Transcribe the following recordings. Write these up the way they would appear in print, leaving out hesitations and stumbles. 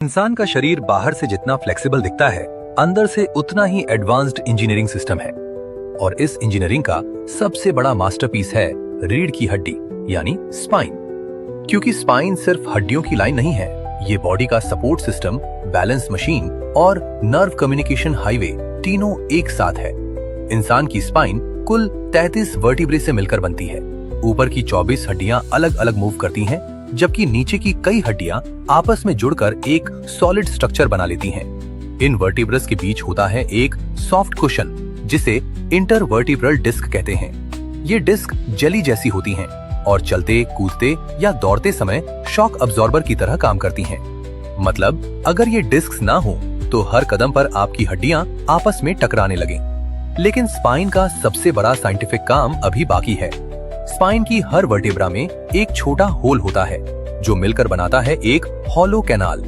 इंसान का शरीर बाहर से जितना फ्लेक्सिबल दिखता है, अंदर से उतना ही एडवांस्ड इंजीनियरिंग सिस्टम है। और इस इंजीनियरिंग का सबसे बड़ा मास्टरपीस है रीढ़ की हड्डी यानी स्पाइन। क्योंकि स्पाइन सिर्फ हड्डियों की लाइन नहीं है, ये बॉडी का सपोर्ट सिस्टम, बैलेंस मशीन और नर्व कम्युनिकेशन हाईवे तीनों एक साथ है। इंसान की स्पाइन कुल 33 वर्टिब्रे से मिलकर बनती है। ऊपर की 24 हड्डियां अलग अलग मूव करती हैं, जबकि नीचे की कई हड्डियां आपस में जुड़कर एक सॉलिड स्ट्रक्चर बना लेती हैं। इन वर्टिब्रस के बीच होता है एक सॉफ्ट कुशन, जिसे इंटरवर्टिब्रल डिस्क कहते हैं। ये डिस्क जेली जैसी होती हैं और चलते, कूदते या दौड़ते समय शॉक अब्जॉर्बर की तरह काम करती हैं। मतलब अगर ये डिस्क ना हो तो हर कदम पर आपकी हड्डियां आपस में टकराने लगें। लेकिन स्पाइन का सबसे बड़ा साइंटिफिक काम अभी बाकी है। स्पाइन की हर वर्टेब्रा में एक छोटा होल होता है जो मिलकर बनाता है एक हॉलो कैनाल।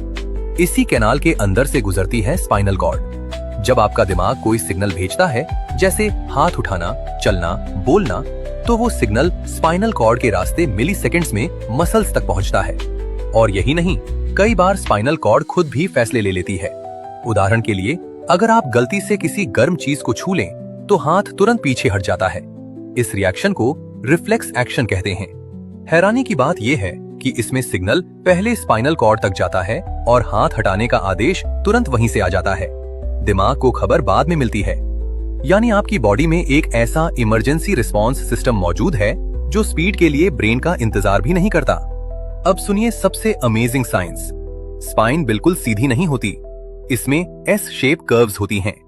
इसी कैनाल के अंदर से गुजरती है स्पाइनल कॉर्ड। जब आपका दिमाग कोई सिग्नल भेजता है, जैसे हाथ उठाना, चलना, बोलना, तो वो सिग्नल स्पाइनल कॉर्ड के रास्ते मिली सेकेंड्स में मसल्स तक पहुंचता है। और यही नहीं, कई बार स्पाइनल कॉर्ड खुद भी फैसले ले लेती है। उदाहरण के लिए, अगर आप गलती से किसी गर्म चीज को छू लें, तो हाथ तुरंत पीछे हट जाता है। इस रिएक्शन को रिफ्लेक्स एक्शन कहते हैं। हैरानी की बात यह है कि इसमें सिग्नल पहले स्पाइनल कॉर्ड तक जाता है और हाथ हटाने का आदेश तुरंत वहीं से आ जाता है। दिमाग को खबर बाद में मिलती है। यानी आपकी बॉडी में एक ऐसा इमरजेंसी रिस्पॉन्स सिस्टम मौजूद है जो स्पीड के लिए ब्रेन का इंतजार भी नहीं करता। अब सुनिए सबसे अमेजिंग साइंस। स्पाइन बिल्कुल सीधी नहीं होती, इसमें एस शेप कर्व्स होती हैं।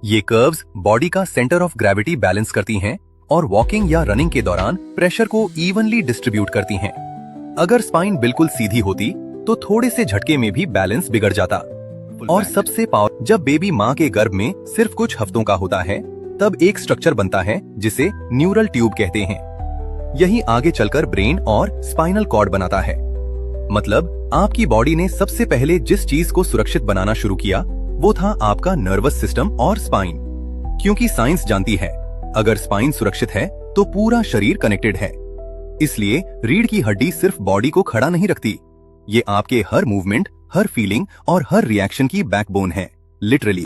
ये कर्व्स बॉडी का सेंटर ऑफ ग्रेविटी बैलेंस करती हैं और वॉकिंग या रनिंग के दौरान प्रेशर को इवनली डिस्ट्रीब्यूट करती हैं। अगर स्पाइन बिल्कुल सीधी होती तो थोड़े से झटके में भी बैलेंस बिगड़ जाता। और सबसे पावर, जब बेबी माँ के गर्भ में सिर्फ कुछ हफ्तों का होता है, तब एक स्ट्रक्चर बनता है जिसे न्यूरल ट्यूब कहते हैं। यही आगे चलकर ब्रेन और स्पाइनल कॉर्ड बनाता है। मतलब आपकी बॉडी ने सबसे पहले जिस चीज को सुरक्षित बनाना शुरू किया, वो था आपका नर्वस सिस्टम और स्पाइन। क्योंकि साइंस जानती है, अगर स्पाइन सुरक्षित है तो पूरा शरीर कनेक्टेड है। इसलिए रीढ़ की हड्डी सिर्फ बॉडी को खड़ा नहीं रखती, ये आपके हर मूवमेंट, हर फीलिंग और हर रिएक्शन की बैकबोन है, लिटरली।